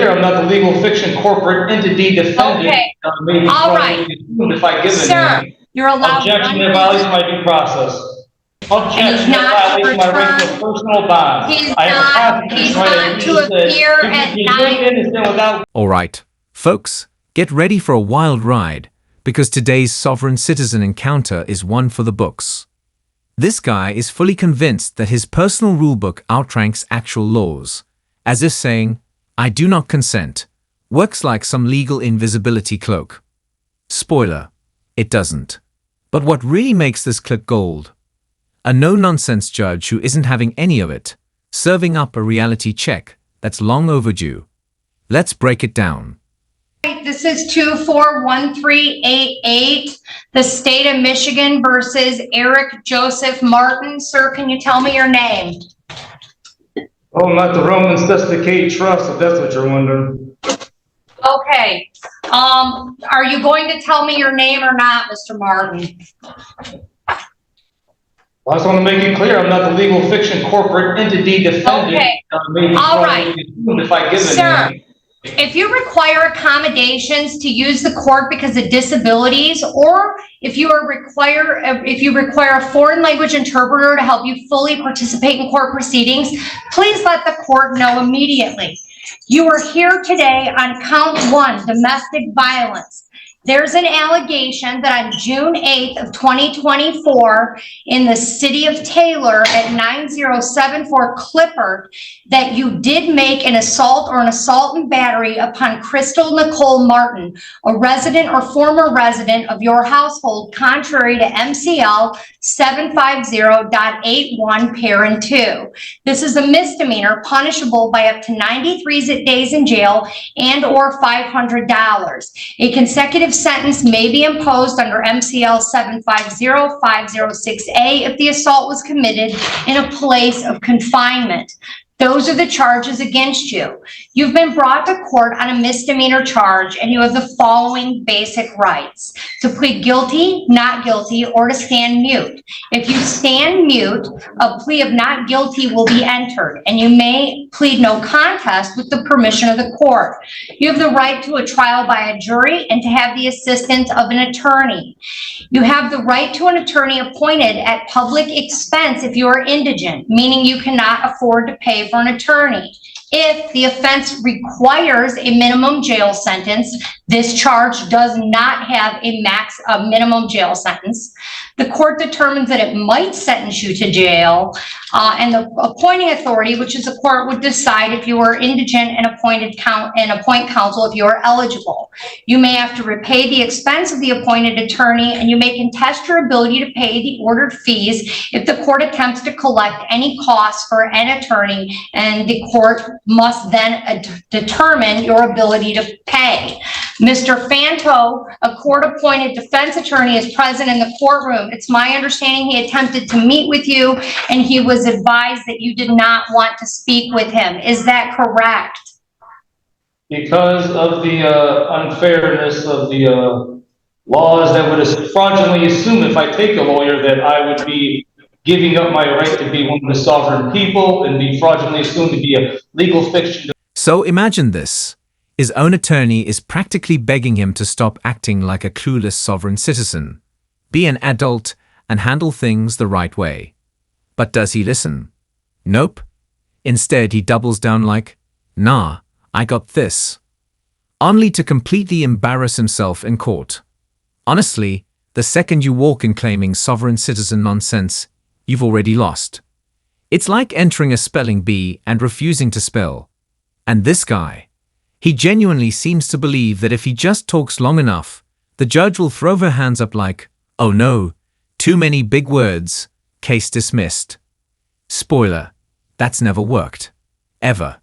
clear, I'm not the legal fiction corporate entity defendant. Okay. May be All right. fraudulently assumed if I give it Sir, name. you're allowed Objection, one that violates minute. my due process. Objection, not that to violates my right to a return. personal bond. He's I have a not constitutional right, as to you just said, appear to at be 9. innocent without. All right, folks, get ready for a wild ride, because today's sovereign citizen encounter is one for the books. This guy is fully convinced that his personal rulebook outranks actual laws, as if saying, "I do not consent," works like some legal invisibility cloak. Spoiler, it doesn't. But what really makes this clip gold? A no-nonsense judge who isn't having any of it, serving up a reality check that's long overdue. Let's break it down. This is 241388, the state of Michigan versus Eric Joseph Martin. Sir, can you tell me your name? Oh, not the Romans Desticate Trust, if that's what you're wondering. Okay. Are you going to tell me your name or not, Mr. Martin? I just want to make it clear, I'm not the legal fiction corporate entity defendant. Okay. May be All right. fraudulently assumed if I give it Sir, name. if you require accommodations to use the court because of disabilities, or if you require a foreign language interpreter to help you fully participate in court proceedings, please let the court know immediately. You are here today on count 1, domestic violence. There's an allegation that on June 8th of 2024 in the city of Taylor at 9074 Clippard, that you did make an assault or an assault and battery upon Crystal Nicole Martin, a resident or former resident of your household, contrary to MCL 750.81 parent 2. This is a misdemeanor punishable by up to 93 days in jail and or $500. A consecutive sentence may be imposed under MCL 750506A if the assault was committed in a place of confinement. Those are the charges against you. You've been brought to court on a misdemeanor charge, and you have the following basic rights: to plead guilty, not guilty, or to stand mute. If you stand mute, a plea of not guilty will be entered, and you may plead no contest with the permission of the court. You have the right to a trial by a jury and to have the assistance of an attorney. You have the right to an attorney appointed at public expense if you are indigent, meaning you cannot afford to pay for an attorney. If the offense requires a minimum jail sentence, this charge does not have a minimum jail sentence. The court determines that it might sentence you to jail, and the appointing authority, which is the court, would decide if you are indigent and appoint counsel if you are eligible. You may have to repay the expense of the appointed attorney, and you may contest your ability to pay the ordered fees if the court attempts to collect any costs for an attorney, and the court must then determine your ability to pay. Mr. Fanto, a court-appointed defense attorney, is present in the courtroom. It's my understanding he attempted to meet with you, and he was advised that you did not want to speak with him. Is that correct? Because of the unfairness of the laws that would fraudulently assume if I take a lawyer that I would be giving up my right to be one of the sovereign people and be fraudulently assumed to be a legal fiction. So imagine this. His own attorney is practically begging him to stop acting like a clueless sovereign citizen. Be an adult and handle things the right way. But does he listen? Nope. Instead, he doubles down like, "Nah, I got this." Only to completely embarrass himself in court. Honestly, the second you walk in claiming sovereign citizen nonsense, you've already lost. It's like entering a spelling bee and refusing to spell. And this guy, he genuinely seems to believe that if he just talks long enough, the judge will throw her hands up like, "Oh no, too many big words, case dismissed." Spoiler, that's never worked. Ever.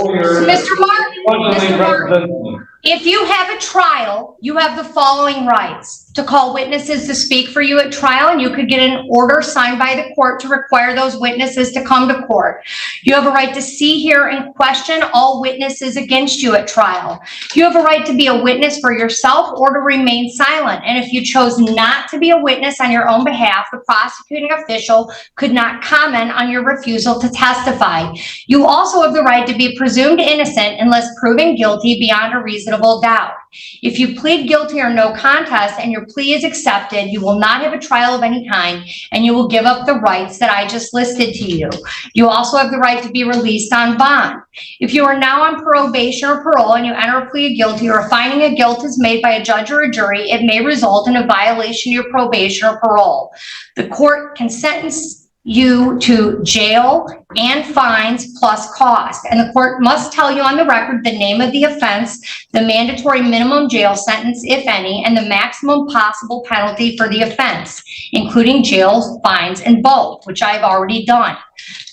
Mr. Martin, if you have a trial, you have the following rights: to call witnesses to speak for you at trial, and you could get an order signed by the court to require those witnesses to come to court. You have a right to see, hear, and question all witnesses against you at trial. You have a right to be a witness for yourself or to remain silent. And if you chose not to be a witness on your own behalf, the prosecuting official could not comment on your refusal to testify. You also have the right to be presumed innocent unless proven guilty beyond a reasonable doubt. If you plead guilty or no contest and your plea is accepted, you will not have a trial of any kind, and you will give up the rights that I just listed to you. You also have the right to be released on bond. If you are now on probation or parole and you enter a plea of guilty or a finding of guilt is made by a judge or a jury, it may result in a violation of your probation or parole. The court can sentence you to jail and fines plus cost. And the court must tell you on the record the name of the offense, the mandatory minimum jail sentence, if any, and the maximum possible penalty for the offense, including jail, fines, and both, which I've already done.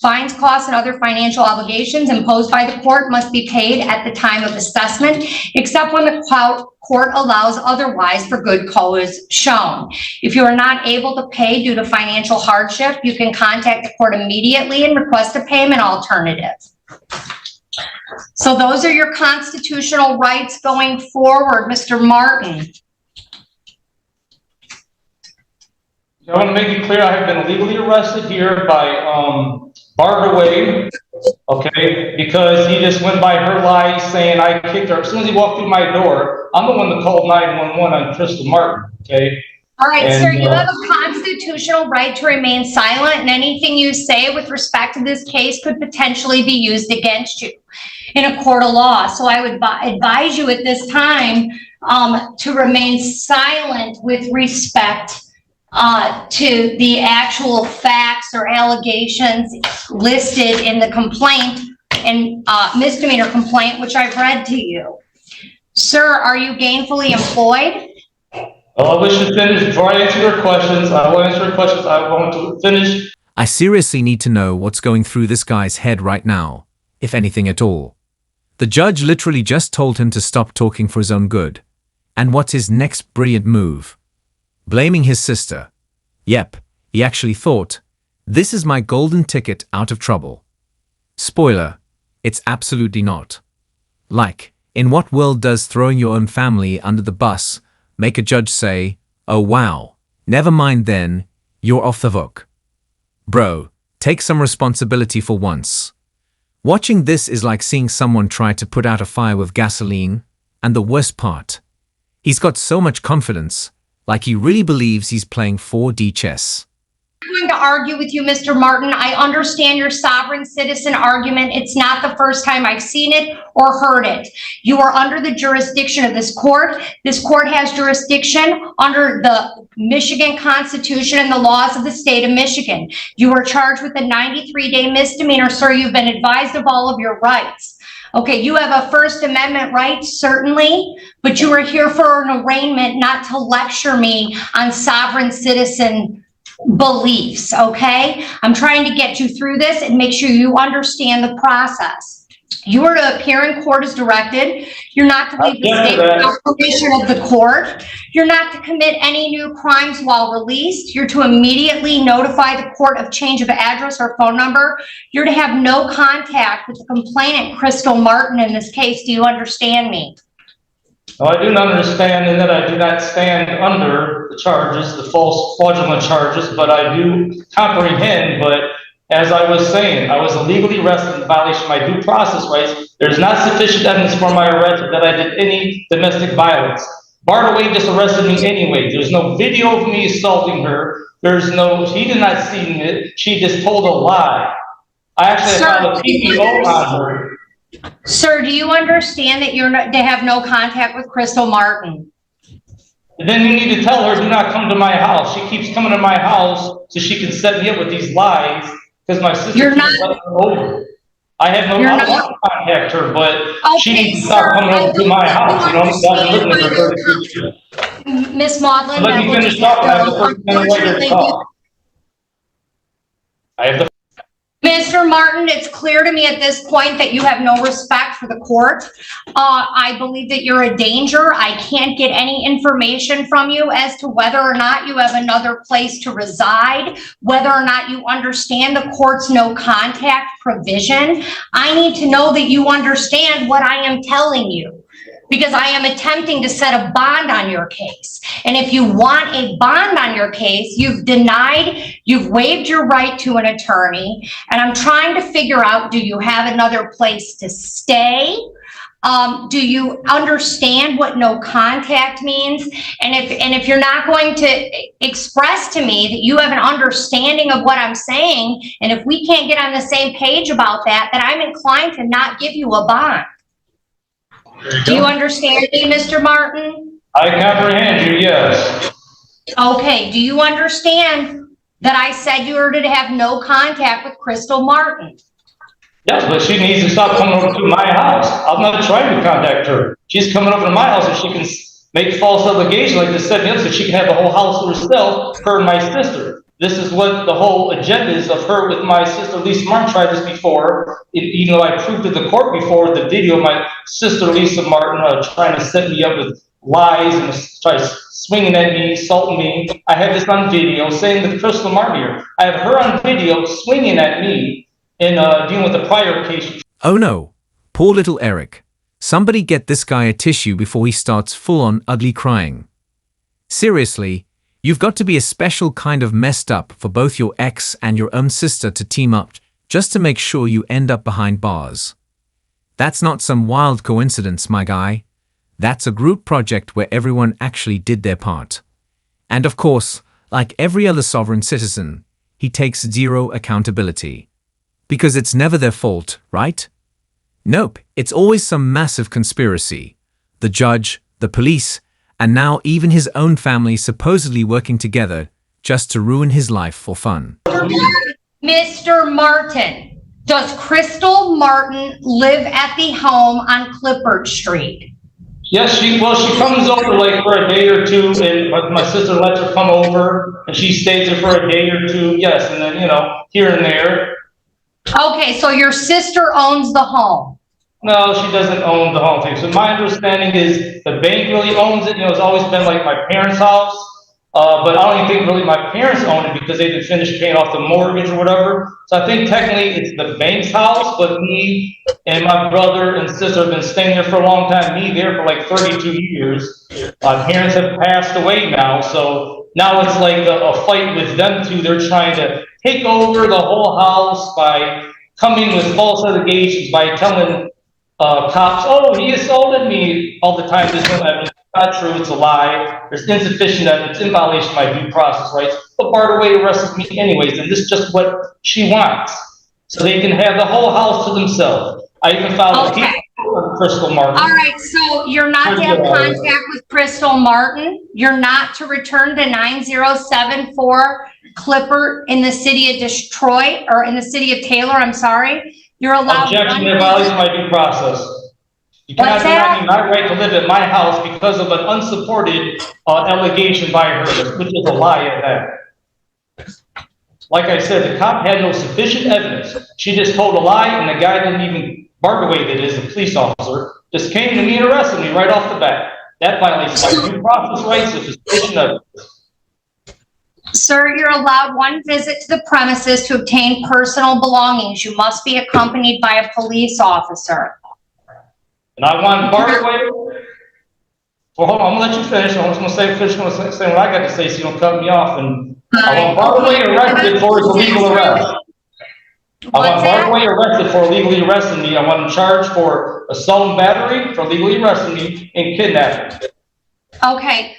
Fines, costs, and other financial obligations imposed by the court must be paid at the time of assessment, except when the court allows otherwise for good cause shown. If you are not able to pay due to financial hardship, you can contact the court immediately and request a payment alternative. So those are your constitutional rights going forward, Mr. Martin. I want to make it clear, I have been illegally arrested here by barred away, okay, because he just went by her lies saying I kicked her. As soon as he walked through my door, I'm the one that called 911 on Crystal Martin, okay? All right, And, sir, you have a constitutional right to remain silent, and anything you say with respect to this case could potentially be used against you in a court of law. So I would advise you at this time to remain silent with respect to the actual facts or allegations listed in the complaint and misdemeanor complaint, which I've read to you. Sir, are you gainfully employed? I wish to finish before I answer your questions. I will answer your questions. I want to finish. I seriously need to know what's going through this guy's head right now, if anything at all. The judge literally just told him to stop talking for his own good. And what's his next brilliant move? Blaming his sister. Yep, he actually thought, this is my golden ticket out of trouble. Spoiler, it's absolutely not. Like, in what world does throwing your own family under the bus make a judge say, oh wow, never mind then, you're off the hook? Bro, take some responsibility for once. Watching this is like seeing someone try to put out a fire with gasoline, and the worst part, he's got so much confidence, like he really believes he's playing 4D chess. I'm going to argue with you, Mr. Martin. I understand your sovereign citizen argument. It's not the first time I've seen it or heard it. You are under the jurisdiction of this court. This court has jurisdiction under the Michigan Constitution and the laws of the state of Michigan. You are charged with a 93-day misdemeanor, sir. You've been advised of all of your rights. Okay, you have a First Amendment right, certainly, but you are here for an arraignment, not to lecture me on sovereign citizen beliefs, okay? I'm trying to get you through this and make sure you understand the process. You are to appear in court as directed. You're not to leave the state without permission of the court. You're not to commit any new crimes while released. You're to immediately notify the court of change of address or phone number. You're to have no contact with the complainant, Crystal Martin, in this case. Do you understand me? No, I do not understand in that I do not stand under the charges, the false fraudulent charges, but I do comprehend. But as I was saying, I was illegally arrested in violation of my due process rights. There's not sufficient evidence for my arrest that I did any domestic violence. Bardaway just arrested me anyway. There's no video of me assaulting her. There's no, he did not see it. She just told a lie. I actually filed a PPO on her. Sir, do you understand that they have no contact with Crystal Martin? And then you need to tell her, do not come to my house. She keeps coming to my house so she can set me up with these lies because my sister You're keeps letting her over. I have no, I don't want to contact her, but she needs to stop coming over to my house. You know, I've been living with her 33 years. Miss Maudlin, Let me finish talking. I have the first minute later to talk. I have the Mr. Martin, it's clear to me at this point that you have no respect for the court. I believe that you're a danger. I can't get any information from you as to whether or not you have another place to reside, whether or not you understand the court's no contact provision. I need to know that you understand what I am telling you, because I am attempting to set a bond on your case. And if you want a bond on your case, you've waived your right to an attorney. And I'm trying to figure out, do you have another place to stay? Do you understand what no contact means? And if you're not going to express to me that you have an understanding of what I'm saying, and if we can't get on the same page about that, then I'm inclined to not give you a bond. Do you understand me, Mr. Martin? I comprehend you, yes. Okay, do you understand that I said you were to have no contact with Crystal Martin? Yes, but she needs to stop coming over to my house. I'm not trying to contact her. She's coming over to my house and she can make false allegations like this, set me up so she can have the whole house to herself, her and my sister. This is what the whole agenda is of her with my sister. Lisa Martin tried this before, even though I proved to the court before the video of my sister Lisa Martin trying to set me up with lies and try swinging at me, assaulting me. I have this on video, saying with Crystal Martin here. I have her on video swinging at me and dealing with the prior case. Oh no, poor little Eric. Somebody get this guy a tissue before he starts full-on ugly crying. Seriously, you've got to be a special kind of messed up for both your ex and your own sister to team up just to make sure you end up behind bars. That's not some wild coincidence, my guy. That's a group project where everyone actually did their part. And of course, like every other sovereign citizen, he takes zero accountability. Because it's never their fault, right? Nope, it's always some massive conspiracy. The judge, the police, and now even his own family supposedly working together just to ruin his life for fun. Mr. Martin, does Crystal Martin live at the home on Clifford Street? Yes, she comes over like for a day or two, and my sister lets her come over, and she stays there for a day or two, yes, and then, here and there. Okay, so your sister owns the home? No, she doesn't own the home thing. So my understanding is the bank really owns it. It's always been like my parents' house. But I don't even think really my parents own it because they didn't finish paying off the mortgage or whatever. So I think technically it's the bank's house, but me and my brother and sister have been staying there for a long time. Me there for like 32 years. My parents have passed away now. So now it's like a fight with them two. They're trying to take over the whole house by coming with false allegations, by telling cops, oh, he assaulted me all the time. There's no evidence. It's not true. It's a lie. There's insufficient evidence in violation of my due process rights. But Bart away arrested me anyways, and this is just what she wants. So they can have the whole house to themselves. I even filed a case with Crystal Martin. All right, so you're not to have contact with Crystal Martin. You're not to return to 9074 Clipper in the city of Detroit, or in the city of Taylor, I'm sorry. You're allowed. Objection to violation of my due process. You cannot deny me my right to live at my house because of an unsupported allegation by her, which is a lie at that. Like I said, the cop had no sufficient evidence. She just told a lie, and the guy didn't even bark away, that is, the police officer, just came to me and arrested me right off the bat. That violates my due process rights if sufficient evidence. Sir, you're allowed one visit to the premises to obtain personal belongings. You must be accompanied by a police officer. And I want Bart away. Well, hold on, I'm gonna let you finish. I'm just gonna finish what I got to say so you don't cut me off. And I want Bart away arrested for his illegal arrest. I want Bart away arrested for illegally arresting me. I want him charged for assault and battery, for illegally arresting me, and kidnapping. Okay.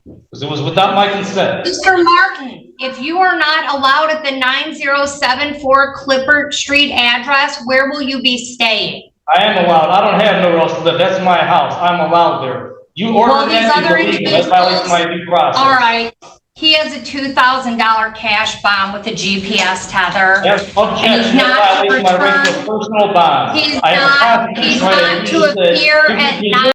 Because it was without my consent. Mr. Martin, if you are not allowed at the 9074 Clifford Street address, where will you be staying? I am allowed. I don't have nowhere else to live. That's my house. I'm allowed there. You ordered that is illegal. That violates my due process. All right. He has a $2,000 cash bomb with a GPS tether. Yes, objection. He's not to my right to a personal bond. He's not to appear at 9.